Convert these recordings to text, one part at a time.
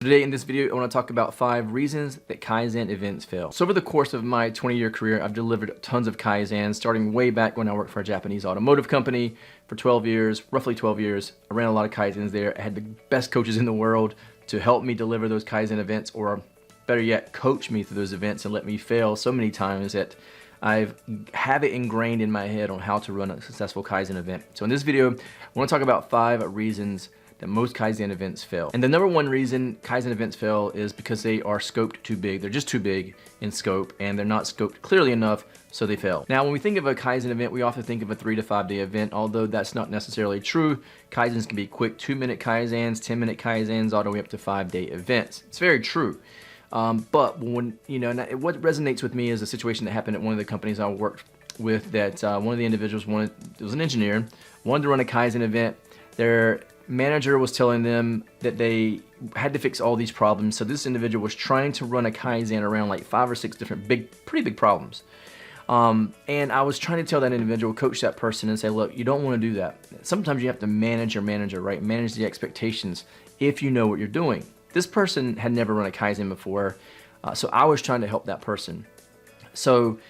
Today in this video, I want to talk about 5 reasons that Kaizen events fail. So over the course of my 20-year career, I've delivered tons of Kaizen, starting way back when I worked for a Japanese automotive company for 12 years, roughly 12 years. I ran a lot of Kaizens there. I had the best coaches in the world to help me deliver those Kaizen events, or better yet, coach me through those events and let me fail so many times that I have it ingrained in my head on how to run a successful Kaizen event. So in this video, I want to talk about 5 reasons that most Kaizen events fail. And the number one reason Kaizen events fail is because they are scoped too big. They're just too big in scope, and they're not scoped clearly enough, so they fail. Now, when we think of a Kaizen event, we often think of a 3 to 5 day event, although that's not necessarily true. Kaizens can be quick 2-minute Kaizens, 10-minute Kaizens, all the way up to 5-day events. It's very true. But when, what resonates with me is a situation that happened at one of the companies I worked with, that one of the individuals it was an engineer, wanted to run a Kaizen event. Their manager was telling them that they had to fix all these problems. So this individual was trying to run a Kaizen around like 5 or 6 different pretty big problems. And I was trying to tell that individual, coach that person and say, look, you don't want to do that. Sometimes you have to manage your manager, right? Manage the expectations if you know what you're doing. This person had never run a Kaizen before, so I was trying to help that person. So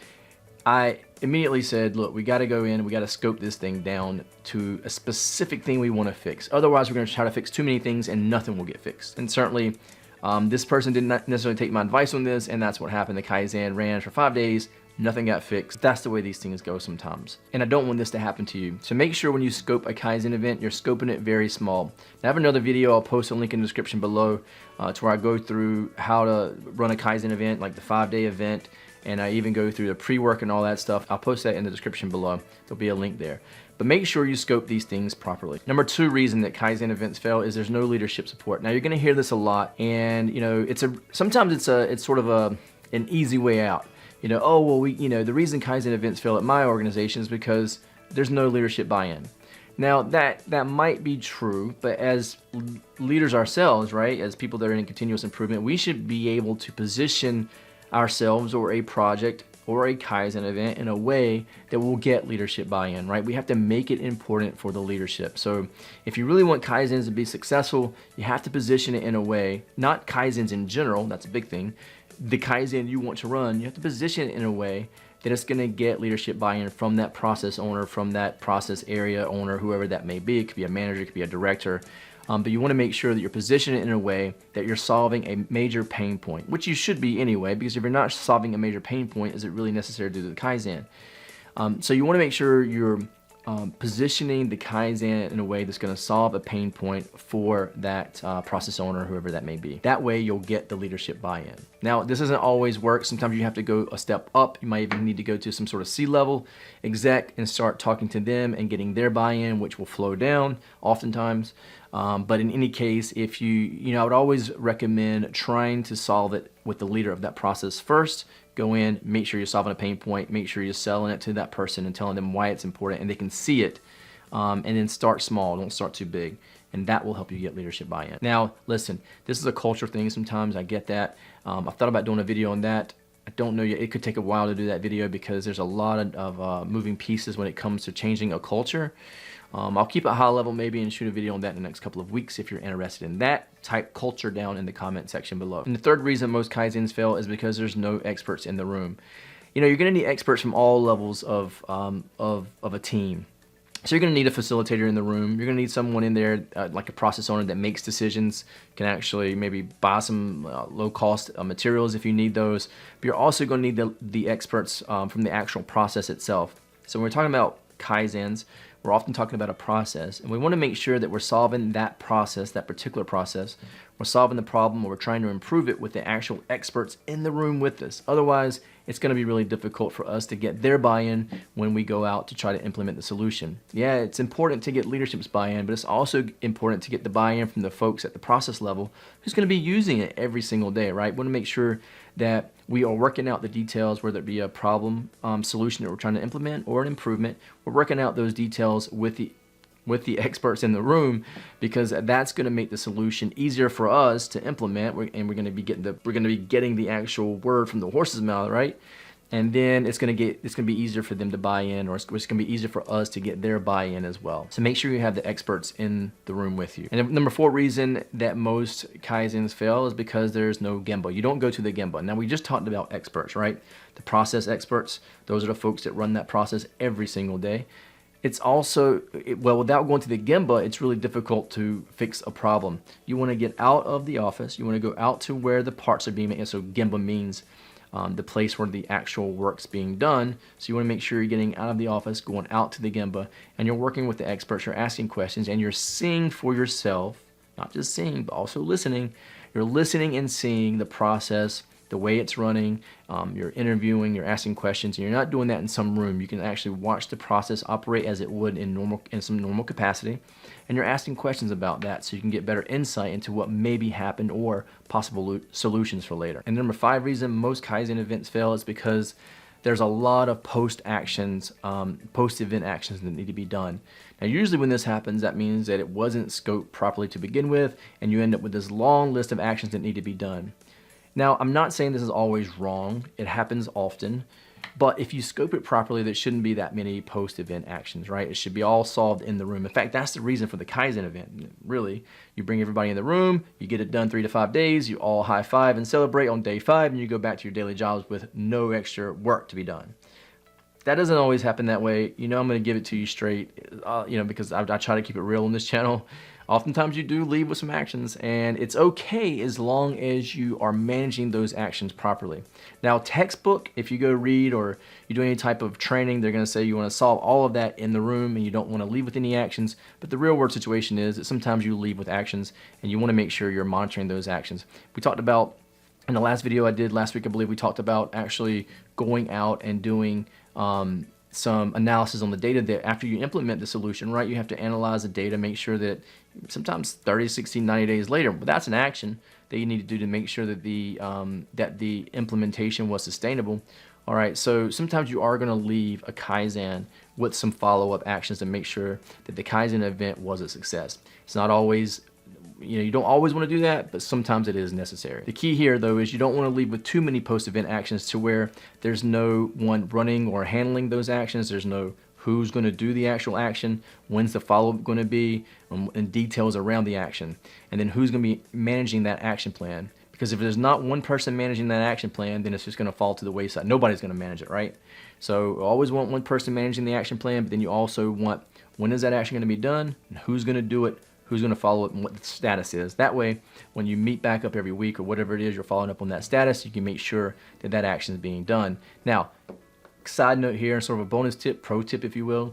I immediately said, look, we got to go in, we got to scope this thing down to a specific thing we want to fix. Otherwise, we're going to try to fix too many things and nothing will get fixed. And certainly, this person did not necessarily take my advice on this, and that's what happened. The Kaizen ran for 5 days, nothing got fixed. That's the way these things go sometimes. And I don't want this to happen to you. So make sure when you scope a Kaizen event, you're scoping it very small. Now, I have another video, I'll post a link in the description below to where I go through how to run a Kaizen event, like the 5-day event, and I even go through the pre-work and all that stuff. I'll post that in the description below. There'll be a link there. But make sure you scope these things properly. Number 2 reason that Kaizen events fail is there's no leadership support. Now, you're gonna hear this a lot, and sometimes it's sort of an easy way out. Oh, well, the reason Kaizen events fail at my organization is because there's no leadership buy-in. Now, that might be true, but as leaders ourselves, right, as people that are in continuous improvement, we should be able to position ourselves or a project or a Kaizen event in a way that will get leadership buy-in, right? We have to make it important for the leadership. So if you really want Kaizens to be successful, you have to position it in a way, not Kaizens in general, that's a big thing. The Kaizen you want to run, you have to position it in a way that it's gonna get leadership buy-in from that process owner, from that process area owner, whoever that may be. It could be a manager, it could be a director. But you want to make sure that you're positioning it in a way that you're solving a major pain point, which you should be anyway, because if you're not solving a major pain point, is it really necessary to do the Kaizen? So you want to make sure you're positioning the Kaizen in a way that's going to solve a pain point for that process owner, whoever that may be. That way you'll get the leadership buy-in. Now, this doesn't always work. Sometimes you have to go a step up. You might even need to go to some sort of C-level exec and start talking to them and getting their buy-in, which will flow down oftentimes. But in any case, if I would always recommend trying to solve it with the leader of that process first. Go in, make sure you're solving a pain point, make sure you're selling it to that person and telling them why it's important and they can see it. And then start small, don't start too big. And that will help you get leadership buy-in. Now, listen, this is a culture thing sometimes, I get that. I've thought about doing a video on that. I don't know yet. It could take a while to do that video because there's a lot of moving pieces when it comes to changing a culture. I'll keep it high level maybe and shoot a video on that in the next couple of weeks if you're interested in that. Type culture down in the comment section below. And the third reason most Kaizens fail is because there's no experts in the room. You're going to need experts from all levels of a team. So you're going to need a facilitator in the room. You're going to need someone in there like a process owner that makes decisions, can actually maybe buy some low-cost materials if you need those. But you're also going to need the experts from the actual process itself. So when we're talking about Kaizens, we're often talking about a process, and we want to make sure that we're solving that process, that particular process. We're solving the problem, or we're trying to improve it with the actual experts in the room with us. Otherwise, it's going to be really difficult for us to get their buy-in when we go out to try to implement the solution. Yeah, it's important to get leadership's buy-in, but it's also important to get the buy-in from the folks at the process level who's going to be using it every single day, right? We want to make sure that we are working out the details, whether it be a problem solution that we're trying to implement or an improvement. We're working out those details with the experts in the room, because that's going to make the solution easier for us to implement, and we're going to be getting the actual word from the horse's mouth, right? and then it's gonna be easier for them to buy in, or it's gonna be easier for us to get their buy-in as well. So make sure you have the experts in the room with you. And number 4 reason that most Kaizens fail is because there's no Gemba. You don't go to the Gemba. Now we just talked about experts, right? The process experts, those are the folks that run that process every single day. It's also, well, without going to the Gemba, it's really difficult to fix a problem. You want to get out of the office. You want to go out to where the parts are being made. So Gemba means the place where the actual work's being done. So you want to make sure you're getting out of the office, going out to the Gemba, and you're working with the experts. You're asking questions, and you're seeing for yourself, not just seeing, but also listening. You're listening and seeing the process, the way it's running. You're interviewing, you're asking questions, and you're not doing that in some room. You can actually watch the process operate as it would in some normal capacity, and you're asking questions about that so you can get better insight into what maybe happened or possible solutions for later. And number 5 reason most Kaizen events fail is because there's a lot of post-event actions that need to be done. Now usually when this happens, that means that it wasn't scoped properly to begin with, and you end up with this long list of actions that need to be done. Now, I'm not saying this is always wrong. It happens often. But if you scope it properly, there shouldn't be that many post-event actions, right? It should be all solved in the room. In fact, that's the reason for the Kaizen event, really. You bring everybody in the room, you get it done 3 to 5 days, you all high-five and celebrate on day 5, and you go back to your daily jobs with no extra work to be done. That doesn't always happen that way. You know, I'm going to give it to you straight, because I try to keep it real on this channel. Oftentimes you do leave with some actions, and it's okay as long as you are managing those actions properly. Now, textbook, if you go read or you do any type of training, they're going to say you want to solve all of that in the room and you don't want to leave with any actions. But the real world situation is that sometimes you leave with actions, and you want to make sure you're monitoring those actions. We talked about, in the last video I did last week, I believe we talked about actually going out and doing some analysis on the data that after you implement the solution, right, you have to analyze the data, make sure that sometimes 30, 60, 90 days later, but that's an action that you need to do to make sure that the implementation was sustainable. All right, so sometimes you are going to leave a Kaizen with some follow-up actions to make sure that the Kaizen event was a success. It's not always, you don't always want to do that, but sometimes it is necessary. The key here, though, is you don't want to leave with too many post-event actions to where there's no one running or handling those actions. There's no who's going to do the actual action, when's the follow-up going to be, and details around the action, and then who's going to be managing that action plan. Because if there's not one person managing that action plan, then it's just going to fall to the wayside. Nobody's going to manage it, right? So you always want one person managing the action plan, but then you also want when is that action going to be done, and who's going to do it, who's going to follow it, and what the status is. That way, when you meet back up every week or whatever it is you're following up on that status, you can make sure that that action is being done. Now, side note here, sort of a bonus tip, pro tip if you will,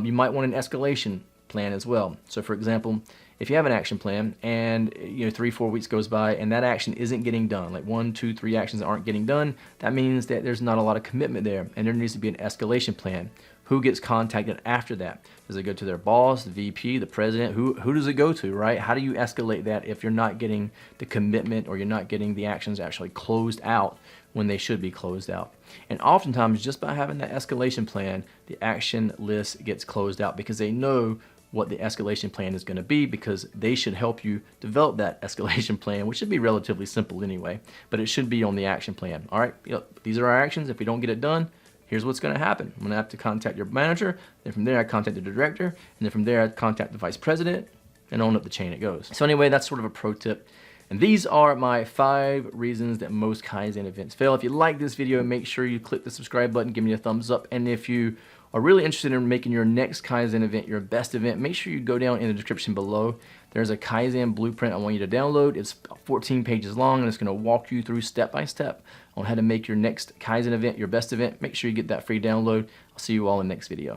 you might want an escalation plan as well. So for example, if you have an action plan and 3-4 weeks goes by and that action isn't getting done, like 1, 2, 3 actions aren't getting done, that means that there's not a lot of commitment there, and there needs to be an escalation plan. Who gets contacted after that? Does it go to their boss, the VP, the president? Who does it go to, right? How do you escalate that if you're not getting the commitment or you're not getting the actions actually closed out when they should be closed out? And oftentimes, just by having that escalation plan, the action list gets closed out because they know what the escalation plan is going to be, because they should help you develop that escalation plan, which should be relatively simple anyway, but it should be on the action plan. All right, these are our actions. If we don't get it done, here's what's going to happen. I'm going to have to contact your manager, then from there I contact the director, and then from there I contact the vice president, and on up the chain it goes. So anyway, that's sort of a pro tip. And these are my 5 reasons that most Kaizen events fail. If you like this video, make sure you click the subscribe button, give me a thumbs up, and if you are really interested in making your next Kaizen event your best event, make sure you go down in the description below. There's a Kaizen blueprint I want you to download. It's 14 pages long, and it's going to walk you through step by step on how to make your next Kaizen event your best event. Make sure you get that free download. I'll see you all in the next video.